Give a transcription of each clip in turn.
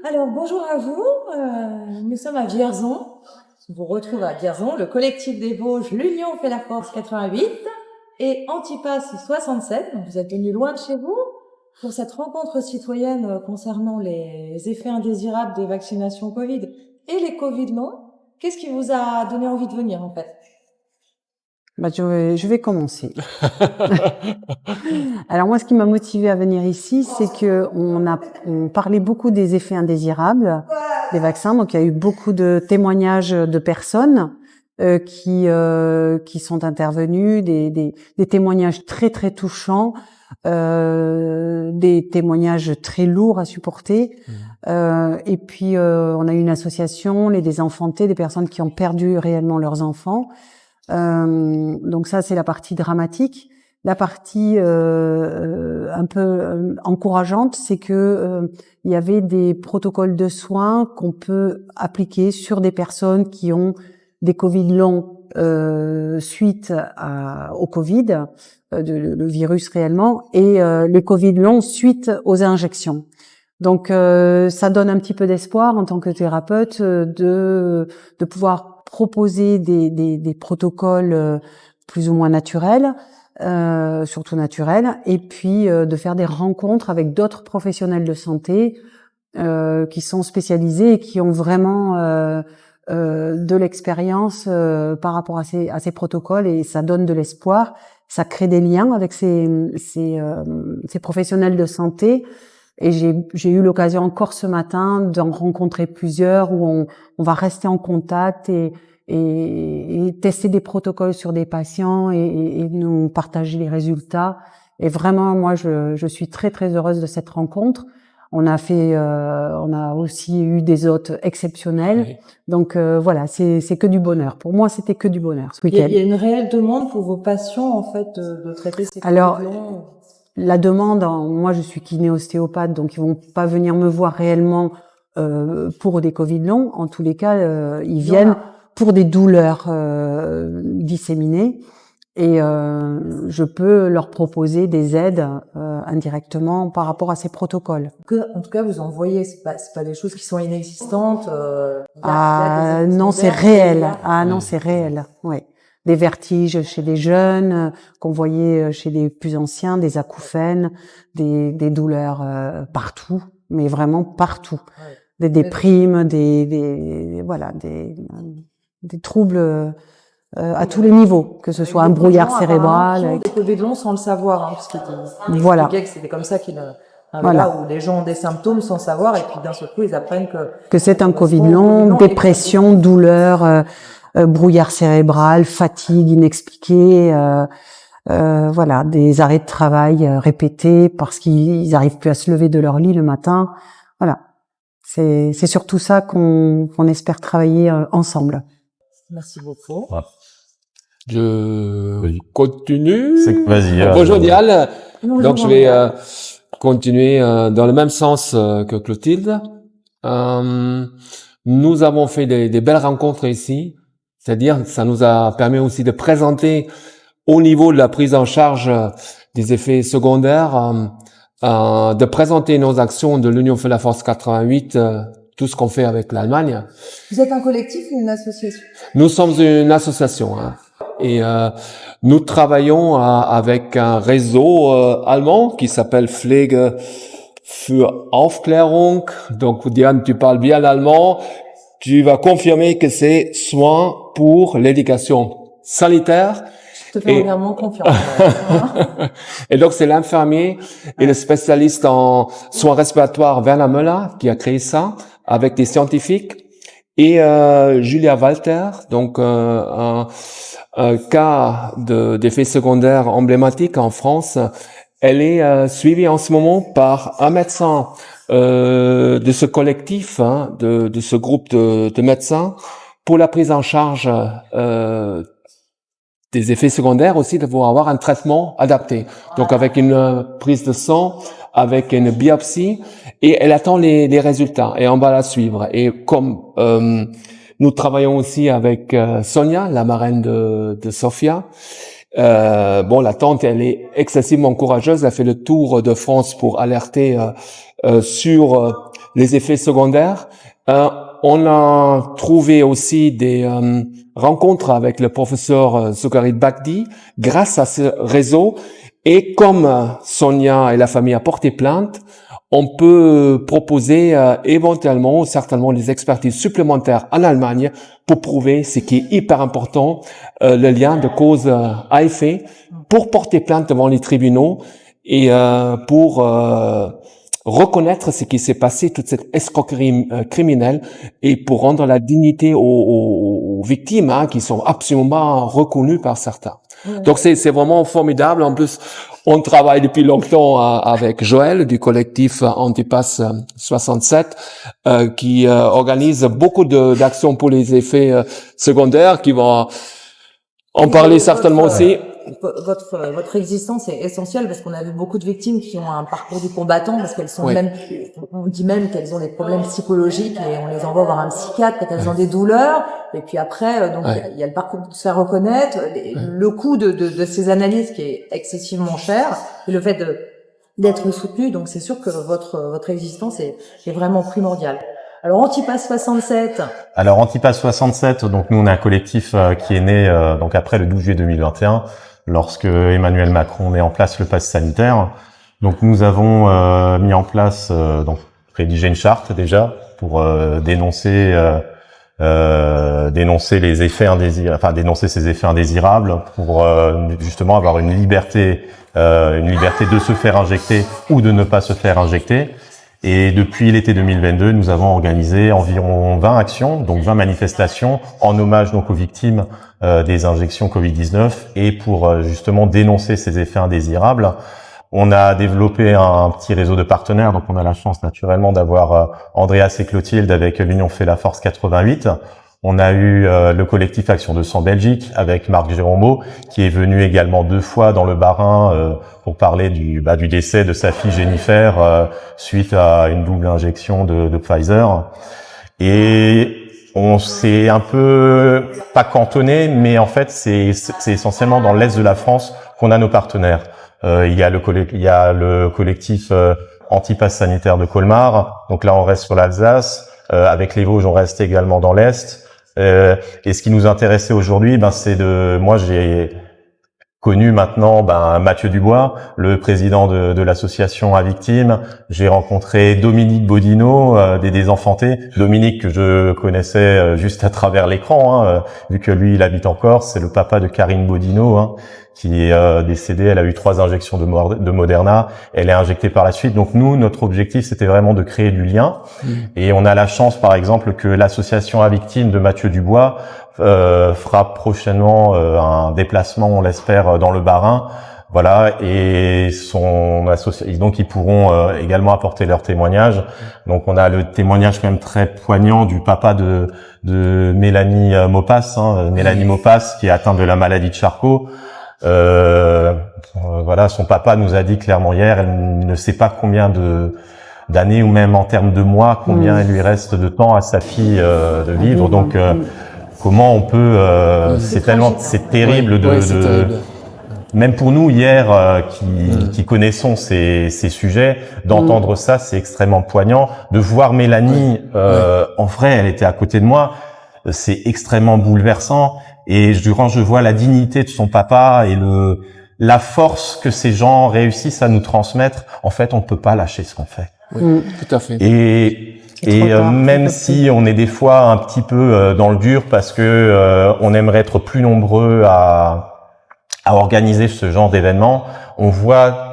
Alors, bonjour à vous. Nous sommes à Vierzon. On vous retrouve à Vierzon, le collectif des Vosges, l'Union fait la force 88 et Antipass 67. Donc, vous êtes venus loin de chez vous pour cette rencontre citoyenne concernant les effets indésirables des vaccinations Covid et les Covid non. Qu'est-ce qui vous a donné envie de venir, en fait? Je vais commencer. Alors moi, ce qui m'a motivée à venir ici, c'est que on parlait beaucoup des effets indésirables des vaccins. Donc il y a eu beaucoup de témoignages de personnes qui sont intervenues, des témoignages très très touchants, des témoignages très lourds à supporter. Et puis on a eu une association, les désenfantés, des personnes qui ont perdu réellement leurs enfants. Donc ça, c'est la partie dramatique. La partie un peu encourageante, c'est que il y avait des protocoles de soins qu'on peut appliquer sur des personnes qui ont des Covid longs suite au Covid, le virus réellement, et les Covid longs suite aux injections. Donc ça donne un petit peu d'espoir en tant que thérapeute de pouvoir proposer des protocoles plus ou moins naturels, surtout naturels, et puis de faire des rencontres avec d'autres professionnels de santé qui sont spécialisés et qui ont vraiment de l'expérience par rapport à ces protocoles, et ça donne de l'espoir, ça crée des liens avec ces professionnels de santé. Et j'ai eu l'occasion encore ce matin d'en rencontrer plusieurs où on va rester en contact et tester des protocoles sur des patients et nous partager les résultats. Et vraiment, moi, je suis très très heureuse de cette rencontre. On a aussi eu des hôtes exceptionnels. Oui. Donc voilà, c'est que du bonheur. Pour moi, c'était que du bonheur ce week-end. Il y a une réelle demande pour vos patients, en fait, de traiter ces Alors, longs. La demande, moi je suis kiné-ostéopathe, donc ils vont pas venir me voir réellement pour des Covid longs. En tous les cas, ils viennent pour des douleurs disséminées, et je peux leur proposer des aides indirectement par rapport à ces protocoles. En tout cas, vous en voyez, c'est pas des choses qui sont inexistantes. Non, c'est réel. Non, c'est réel. Oui. Des vertiges chez les jeunes, qu'on voyait chez les plus anciens, des acouphènes, des douleurs partout, mais vraiment partout. Ouais. Des déprimes, des troubles à tous les niveaux, que ce soit un brouillard cérébral. Des Covid longs sans le savoir, parce que voilà. C'était comme ça qu'il voilà, où les gens ont des symptômes sans savoir, et puis d'un seul coup ils apprennent que c'est un Covid long, dépression, douleur, brouillard cérébral, fatigue inexpliquée, voilà, des arrêts de travail répétés parce qu'ils arrivent plus à se lever de leur lit le matin. Voilà, c'est surtout ça qu'on espère travailler ensemble. Merci beaucoup. Je continue. Vas-y. Bonjour Dial. Donc je vais continuer dans le même sens que Clotilde. Nous avons fait des belles rencontres ici. C'est-à-dire, ça nous a permis aussi de présenter au niveau de la prise en charge des effets secondaires, de présenter nos actions de l'Union fait la force 88, tout ce qu'on fait avec l'Allemagne. Vous êtes un collectif ou une association? Nous sommes une association, et nous travaillons avec un réseau allemand qui s'appelle Pflege für Aufklärung. Donc Diane, tu parles bien allemand. Tu vas confirmer que c'est soins pour l'éducation sanitaire. Je te fais entièrement confiance. Et donc, c'est l'infirmier et le spécialiste en soins respiratoires Werner Müller qui a créé ça avec des scientifiques. Et Julia Walter, donc un cas d'effet secondaire emblématique en France. Elle est suivie en ce moment par un médecin de ce collectif, de ce groupe de médecins, pour la prise en charge des effets secondaires aussi, de pouvoir avoir un traitement adapté. Donc avec une prise de sang, avec une biopsie, et elle attend les résultats, et on va la suivre. Et comme nous travaillons aussi avec Sonia, la marraine de Sofia, la tante, elle est excessivement courageuse, elle a fait le tour de France pour alerter sur les effets secondaires. On a trouvé aussi des rencontres avec le professeur Zokarit Bagdi grâce à ce réseau. Et comme Sonia et la famille a porté plainte, on peut proposer éventuellement, certainement, des expertises supplémentaires en Allemagne pour prouver ce qui est hyper important, le lien de cause à effet, pour porter plainte devant les tribunaux et pour reconnaître ce qui s'est passé, toute cette escroquerie criminelle, et pour rendre la dignité aux victimes, qui sont absolument reconnues par certains. Ouais. Donc c'est vraiment formidable. En plus, on travaille depuis longtemps avec Joël du collectif Antipass 67 qui organise beaucoup d'actions pour les effets secondaires, qui vont en parler certainement aussi. Votre existence est essentielle parce qu'on a vu beaucoup de victimes qui ont un parcours du combattant, parce qu'elles sont même, on dit même qu'elles ont des problèmes psychologiques et on les envoie voir un psychiatre quand elles ont des douleurs. Et puis après, donc il y a le parcours de se faire reconnaître, le coût de ces analyses qui est excessivement cher, et le fait d'être soutenu. Donc c'est sûr que votre existence est vraiment primordiale. Alors Antipass 67. Alors Antipass 67, donc nous on est un collectif qui est né donc après le 12 juillet 2021, lorsque Emmanuel Macron met en place le pass sanitaire. Donc nous avons mis en place, donc rédigé une charte déjà pour dénoncer les effets indésirables, enfin dénoncer ces effets indésirables, pour justement avoir une liberté de se faire injecter ou de ne pas se faire injecter. Et depuis l'été 2022, nous avons organisé environ 20 actions, donc 20 manifestations en hommage donc aux victimes des injections Covid-19 et pour justement dénoncer ces effets indésirables. On a développé un petit réseau de partenaires, donc on a la chance naturellement d'avoir Andreas et Clotilde avec l'Union fait la force 88. On a eu le collectif Action de Sang Belgique avec Marc Géromeau, qui est venu également 2 fois dans le Bas-Rhin pour parler du décès de sa fille Jennifer suite à une double injection de Pfizer. Et on s'est un peu pas cantonné, mais en fait c'est essentiellement dans l'est de la France qu'on a nos partenaires. Il y a le collectif Antipass sanitaire de Colmar. Donc là on reste sur l'Alsace. Avec les Vosges on reste également dans l'est. Et ce qui nous intéressait aujourd'hui, moi j'ai connu maintenant Mathieu Dubois, le président de l'association à victimes. J'ai rencontré Dominique Bodino des Désenfantés. Dominique que je connaissais juste à travers l'écran, vu que lui il habite en Corse, c'est le papa de Karine Bodino, qui est décédée. Elle a eu 3 injections de Moderna. Elle est injectée par la suite. Donc nous, notre objectif, c'était vraiment de créer du lien. Et on a la chance, par exemple, que l'association à victimes de Mathieu Dubois fera prochainement un déplacement, on l'espère, dans le Bas-Rhin. Voilà, et donc ils pourront également apporter leur témoignage. Donc on a le témoignage quand même très poignant du papa de Mélanie Maupas, Mélanie Maupas, qui est atteinte de la maladie de Charcot. Voilà, son papa nous a dit clairement hier, elle ne sait pas combien d'années ou même en termes de mois, combien il lui reste de temps à sa fille de vivre. Donc comment on peut c'est terrible terrible. Même pour nous hier qui connaissons ces sujets, d'entendre ça, c'est extrêmement poignant. De voir Mélanie en vrai, elle était à côté de moi, c'est extrêmement bouleversant. Et quand je vois la dignité de son papa et la force que ces gens réussissent à nous transmettre, en fait, on ne peut pas lâcher ce qu'on fait. Oui, tout à fait. Et même si on est des fois un petit peu dans le dur parce que on aimerait être plus nombreux à organiser ce genre d'événement, on voit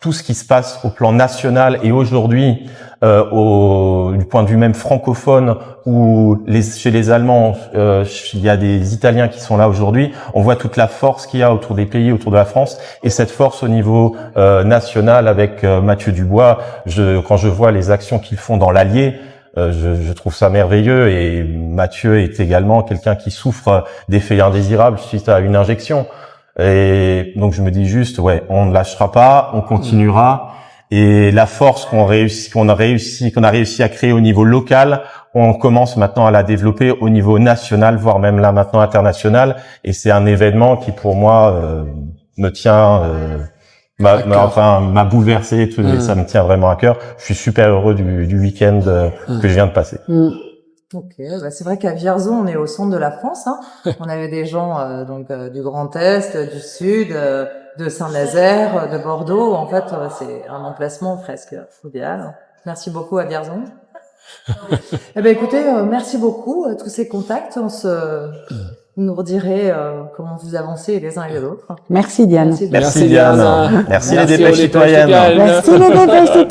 tout ce qui se passe au plan national et aujourd'hui du point de vue même francophone, où chez les Allemands, il y a des Italiens qui sont là aujourd'hui. On voit toute la force qu'il y a autour des pays, autour de la France, et cette force au niveau national avec Mathieu Dubois. Quand je vois les actions qu'ils font dans l'Allier, je trouve ça merveilleux. Et Mathieu est également quelqu'un qui souffre d'effets indésirables suite à une injection. Et donc je me dis juste, on ne lâchera pas, on continuera. Et la force qu'on a réussi à créer au niveau local, on commence maintenant à la développer au niveau national, voire même là maintenant international. Et c'est un événement qui pour moi me tient m'a bouleversé, tout, et ça me tient vraiment à cœur. Je suis super heureux du week-end que je viens de passer. Ok, bah c'est vrai qu'à Vierzon, on est au centre de la France. Hein. On avait des gens du Grand Est, du Sud, de Saint-Nazaire, de Bordeaux. En fait, c'est un emplacement presque idéal. Merci beaucoup à Vierzon. Eh ben écoutez, merci beaucoup tous ces contacts. Vous nous redirez comment vous avancez les uns et les autres. Merci Diane. Merci, Merci Diane. Merci les dépêches aux citoyennes. citoyennes. Merci les dépêches citoyennes.